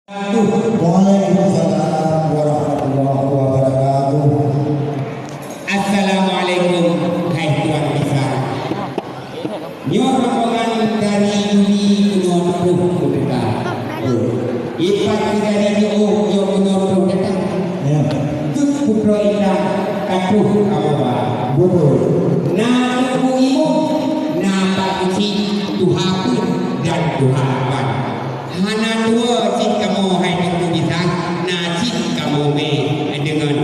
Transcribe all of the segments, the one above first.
Waalaikumsalam warahmatullahi wabarakatuh. Assalamualaikum, hai tuan besar. Nyor rombongan dari Yuli Gunung Purwodadi. Ipat dari Nyor Gunung Purwodadi. Ya, Tuk Putra Indah Katuh Kawawa. betul. Na ibu na pakuci Tuhaku dan Tuhapan. Hana dua cik kamu hai itu bisa na cik kamu me dengan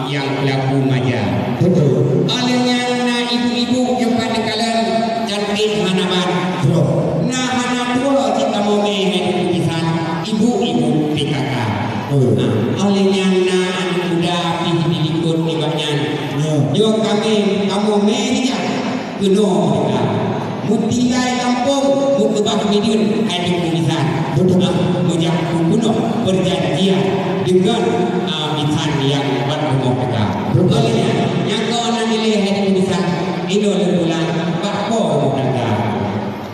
yang laku maja. Betul. Olehnya na ibu-ibu yang pada kalian cantik hanaman. Betul. Na hana dua cik kamu me hai itu bisa ibu-ibu PKK. Olehnya na anak muda pilih-pilih ibadnya. Ya. Yo kami kamu me dia kuno kita. Mutilai kampung mukubah midun ada tulisan mujak kuno perjanjian dengan misan yang berumur kita. Olehnya yang kau nak nilai ada tulisan idol bulan bakpo kita.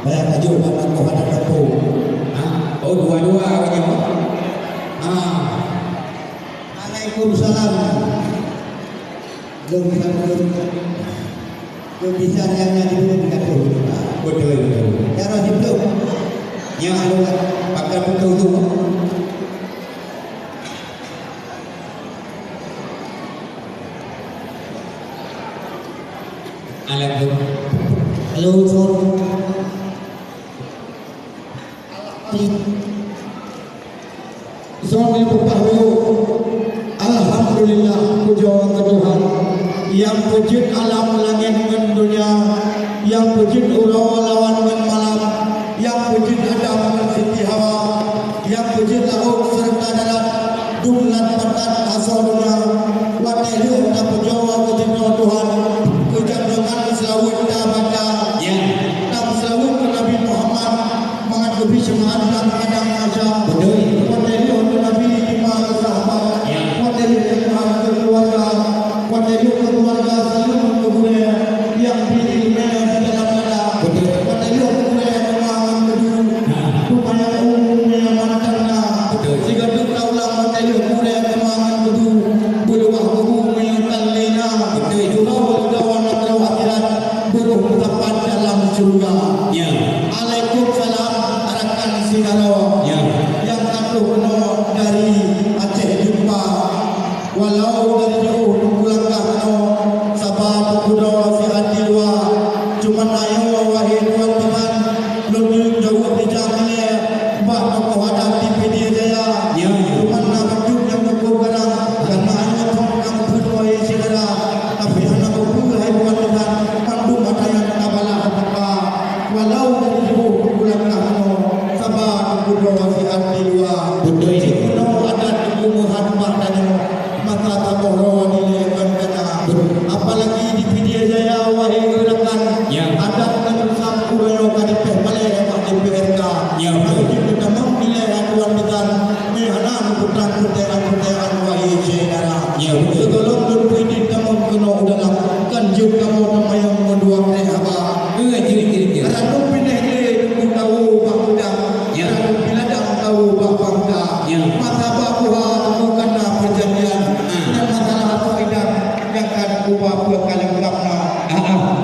Banyak tajuk dapat kepada kampung. Oh dua-dua begitu. Waalaikumsalam. Bisa yang ada di kampung. Betul. Cara hidup Yang ada pakai betul tu. Alat tu. halo Son. Son diberkati. Alhamdulillah, puja ke Tuhan yang wujud alam langit dan dunia, yang wujud urau lawan dan malam, yang wujud Adam dan Siti Hawa, yang wujud laut serta darat, dumlan patat asal dunia, watelu tak pujawa wujud Tuhan, kejantungan selawat dah baca, tak selawat ke Nabi Muhammad, menghadapi semangat dan kadang aja, watelu ke Nabi lima sahabat, watelu ke keluarga, watelu ke keluarga seluruh kebudayan yang pilih mereka di dalam nada, watelu ke kebudayan kemahan kedua, rupanya umumnya mantannya, jika duka ulang watelu ke kebudayan kemahan kedua, berubah umumnya talena, jurau bergawan atau akhirat, berubah tepat dalam surga. Waalaikumsalam, arakan sinaro yang katuh kena dari Aceh jumpa, walau dari jauh tungkulangkah kena sabar kuda si hatiwa, cuma ayo wahai Tuhan Tuhan, lebih jauh dijamile, bah kau hadapi pedia jaya, cuma nak hidup yang kau garang, karena hanya kamu berdoa saudara, tapi hanya kau hai Tuhan Tuhan, pandu mata yang kabala apa, walau dari jauh tungkulangkah kena sabar kuda si hatiwa, jika ada umuhan maknanya, maka tak bohong nilai kena. Apalagi di Pedia Jaya wahai rekan, ada kan sampurno kali pembalai yang di PRK. Kalau kita menilai aduan dengan mehana putra-putra wahai saudara. Segala berpedi kamu kena udalah kanjuk kamu nama yang mendua apa? Kerana pindah dia tahu bakuda, kerana biladang tahu bakpangda. Mata bakuha bukan perjanjian dan masalah faedah yang akan ubah berkalang kapna.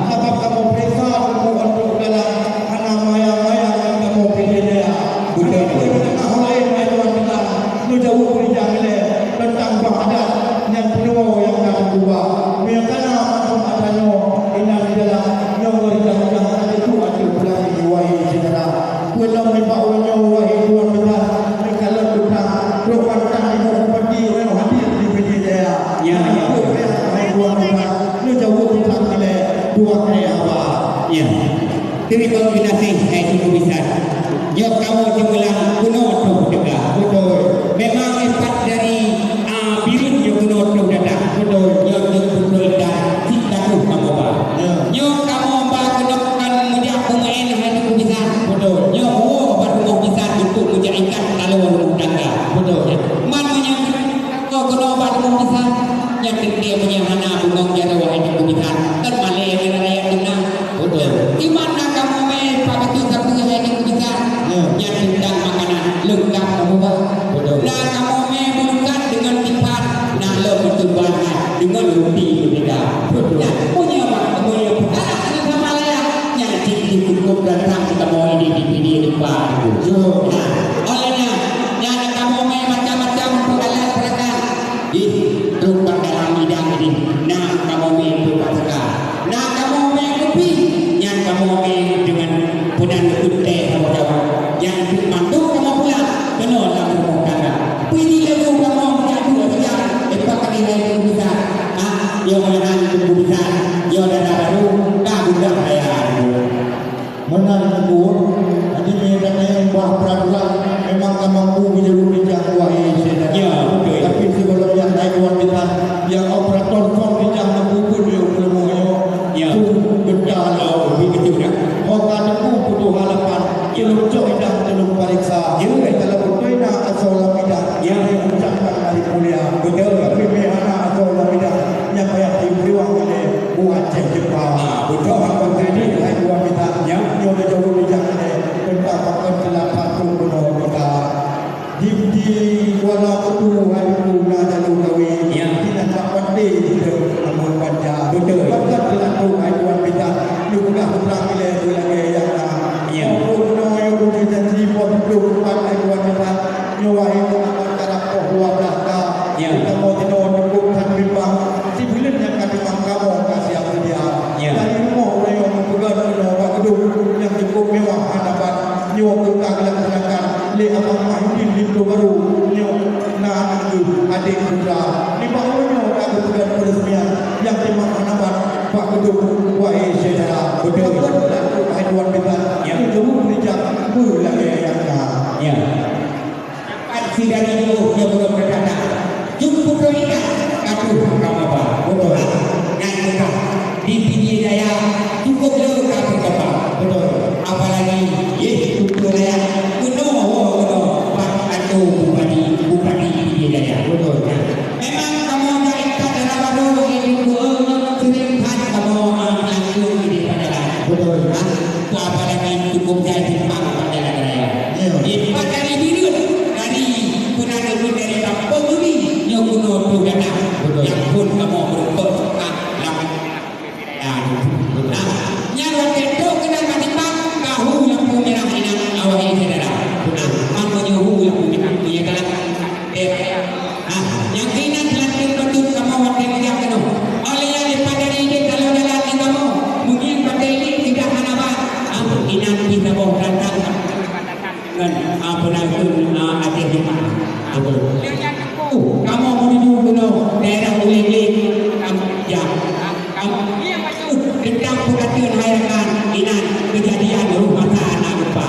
Sebab kamu periksa untuk dalam anak mayang-mayang yang kamu pilih dia. Betul. Dengan halai mayang dengan menjauh perjanjian tentang bahadat yang penuh yang akan ubah. Biarkanlah macam adanya ini di dalam yang berjangka itu ada pelari wahai saudara. Belum dibawanya wahai Tuhan benar. Kalau kita berpantang di bupati yang hadir di Pedia Jaya. Wahai Tuhan benar. Lu jauh kita pilih dua kali apa? Terima kasih hai cukup bisa. Yo kamu jumlah kuno tu juga. Betul. Memang sifat dari birin yo kuno tu dah. Betul. Yo betul dah kita tu kamu ba. Yo kamu ba kenakan mudah pemain hai cukup bisa. Betul. Yo baru bisa untuk menjadikan talon tangga. Betul. Maknanya kau kena baru bisa yang dia punya mana bungong jara wahai cukup bisa. Kan malay yang raya tuna. Betul. Di mana kamu me pakai tu satu yang bisa. Yang tentang makanan lengkap kamu Pak. Betul. Nah kamu mendekat dengan tipat, nah lo bertumbangan dengan roti berbeda. Nah punya perkara sama layak, yang jadi cukup datang kita mau ini di video depan. Nah olehnya, yang kamu macam-macam perkara di rumah dalam bidang ini. Nah kamu berpakaian, nah kamu kopi, yang kamu dengan punan kutte kamu jawab, yang mantu kamu pulang, kenal kamu perkara. Pilih lagu kamu menjadi aja, lepas kali lain bisa. Yo menahan kebutuhan, yo dana baru, kamu dah bayar. Menang kubur, nanti mereka yang buah peraturan memang tak mampu menjadi bijak wahai saudara. Ya, betul. Tapi sebelum yang naik wanita, yang operator kau bijak mampu pun dia belum mau. Ya. Betul. Betul dah. Kau kata ku putus harapan, celuk cok dah celuk periksa. Ya. Kalau betul nak asal lamidah, Ya. yang ucapkan hari kuliah. Betul. Tapi mehana asal lamidah, yang payah dibuang oleh buat cek Jepang. Betul. Apa jadi hai dua minta. Ya. Yo dah jauh bijak ni tentang pakai kelapa kuno kita. Di wala kudu hai kuno dalu kawi. Ya. Tidak dapat di amun baca. Betul. Pakai kelapa hai dua minta. Ni bukan pulang bila lagi yang Ya. kuno yo kudu janji buat dulu hai dua minta. Yo wahai cara pohwa dah. Ya. Kita mau tidur bukan bimbang. Si bulan yang kami kamu kasih apa dia. Ya. Dari rumah orang yang mempegang rumah gedung yang cukup mewah hadapan nyawa tukang laksanakan le abang Mahyudin Lindo baru nyawa nak adik putra ni bahunya aku pegang peresmian yang terima hadapan Pak Gedung wahai saudara betul wahai tuan bintang yang jauh bijak lagi yang Ya. Si dari itu dia belum berkata, cukup berikan aku kamu apa? Betul. Yang kita di pinggir daya cukup le kamu apa? Betul. Apalagi cukup daya kuno Pak atau bupati pinggir daya. Betul. Memang kamu dari kata baru itu sering hari kamu langsung di padang. Betul. Apalagi cukup jadi Pak padang daya. Ipat dari bilut dari penanda dari kampung ini yang kuno tu dana yang pun kamu berpekak dalam yang waktu itu kena katipan kahu yang punya rahinan awal ini saudara kamu nyahu yang punya punya kalah yang kena dilatih betul kamu waktu ini yang kena oleh yang daripada ini kalau dilatih kamu mungkin pada ini tidak menabat inan kita bawa datang dan apa nama adik kita. Kamu menuju kuno daerah Uling-Ling, kamu tentang perhatian hayatan inan kejadian rumah anak lupa.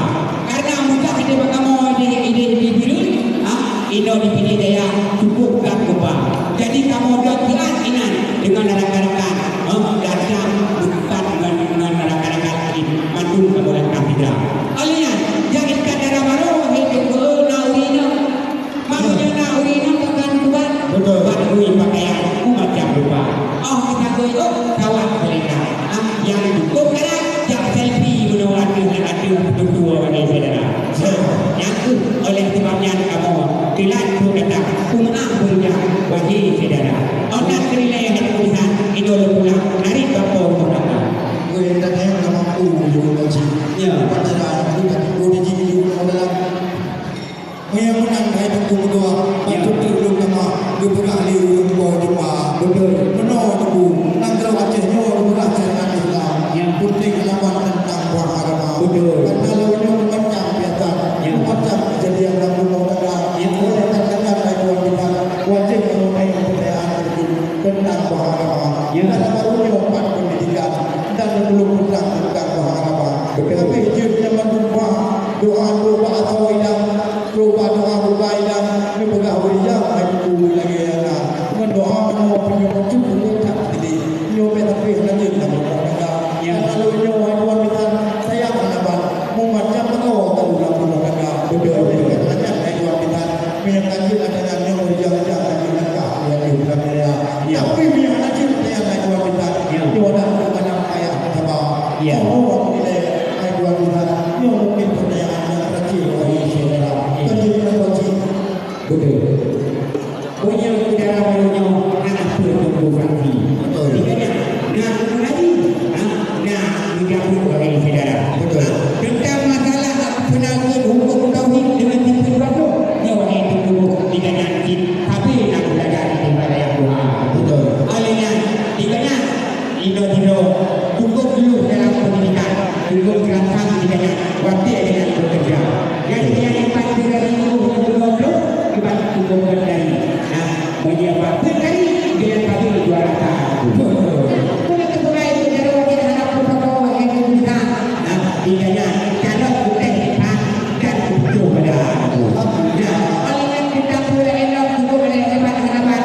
Karena mudah kita kamu ide di biru, ino di pinggir daya cukup tak lupa. Jadi kamu dotian inan dengan rakan-rakan, datang bukan dengan rakan-rakan ini, mantul kamu rakan tidak. Alian jangan kadara baru hidup naurina maksudnya naurina bukan buat badui pakaian macam lupa kita goyo kawan mereka yang cukup kadang yang selfie menolak adu dua bagi saudara yang itu oleh sebabnya kamu dilat datang kumang punya bagi saudara onak kerilai yang tulisan idol pulang narik kapal pertama gue tak yang mampu juga lagi. Ya. Pada kita boleh jadi dalam menang hai tu kedua patut terlung nama dia berahli untuk jumpa betul benar tu nak kau acehnya orang cerita Islam yang penting lawan tentang agama betul kalau ini macam biasa macam kejadian dalam rumah tangga yang boleh katakan hai tuan kita wajib mengenai percayaan itu tentang agama ada barunya empat pendidikan dan belum tentang agama tapi hijabnya mendoa doa atau idah doa berbaikan ni pegah berijak aku lagi ada mendoa mendoa punya wajib untuk tak jadi nyo tapi lanjut dalam tangga kalau nyo tuan kita saya akan membaca mendoa dalam rumah tangga betul lanjut tuan kita minyak lanjut ada nyo berijak lagi langkah yang bukan dia tapi minyak lanjut saya tuan kita nyo dah banyak kaya apa semua nilai tuan kita nyo mungkin percayaan yang kecil bagi saudara. Jadi Betul. Punya saudara punya anak bertumbuh lagi. Betul. Dikanya, nak lagi, nak menjauh dari saudara. Betul. Tentang masalah penanggung hukum tauhid dengan tipu baru, nyawa itu tubuh dikanya tapi nak belajar daripada yang doa. Betul. Alihnya, dikanya Indo cukup dulu dalam pendidikan, cukup gampang dikanya waktu dengan bekerja. Yang empat dari itu kita cukup dari menyiapkan dari dengan kami juara satu. Kalau ketua itu dari wakil anak protokol wakil kita, dikanya kalau kita depan dan butuh pada. Palingan kita boleh elok cukup oleh hebat hebat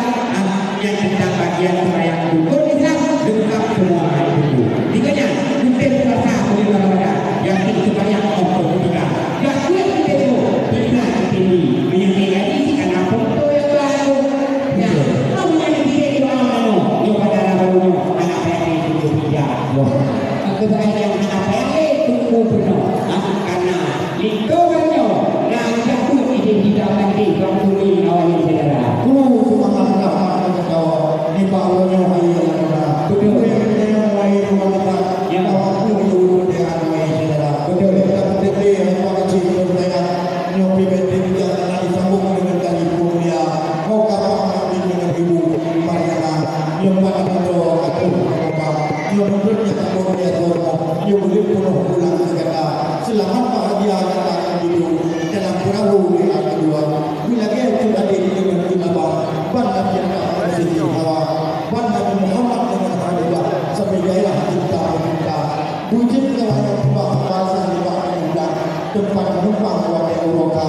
yang tentang bagian sembahyang cukup bisa lengkap semua itu. Dikanya kita berasa boleh pada yang kita sembahyang untuk kita. Yang kita itu kita ini menyangka ini karena foto yang baru. Ya, kamu yang dia itu mana? Yang pada lalu anak saya itu dia. Kemudian yang anak saya itu penuh. Karena itu banyak. Yang jatuh identitas nanti kamu ini awalnya saudara. Subhanallah kau ni bawanya hari Allah. Betul yang mulai wanita yang aku itu dengan mai saudara. Betul tapi dia yang makasih bertanya nyobi betul yang nak disambung dengan kali dia. Kau kapal dengan ibu Mariana. Nyoba itu aku apa. Nyoba dia kamu dia tu. Nyoba penuh pulang segala. Selamat bahagia datang hidup dalam perahu yang kedua. Bila dia sudah dengan ilmu Nabi Siti Hawa, Nabi Muhammad dengan Khadijah sampai gairah cinta kita. Wujud kawan tempat bahasa di bawah muda, tempat numpang buat Eropa.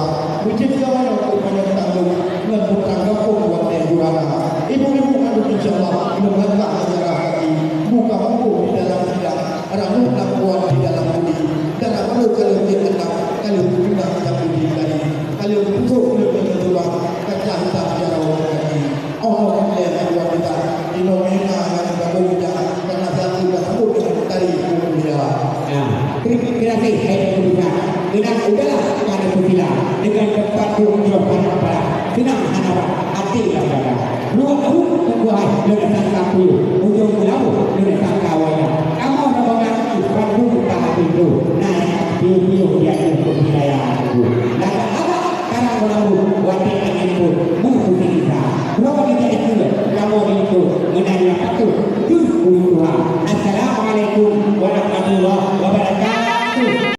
Wujud kawan untuk menyantang dengan putra kampung buat Jurana. Ibu-ibu kandung insyaAllah mengelak sejarah hati. Buka mampu di dalam tidak, rambut nak buat di dalam budi. Dan apa kalau dia hendak, kalau kita tidak budi tadi. Kalau betul kita tulang, kacau tak jauh lagi. Allah yang wanita Inomena yang berbeda karena satu tersebut dengan tari dia. Kira-kira saya berbeda dengan udahlah pada berbeda dengan tempat tujuan pada senang anak hati pada luar membuat dengan sangka puluh ujung pulau dengan sangka waya. Kamu membangun padu tak itu. Nah, piu-piu dia itu wilayah itu. Dan apa karena orang wanita yang pun musuh kita. Berapa kita itu kamu itu menanya patuh. Tuhan. Assalamualaikum warahmatullahi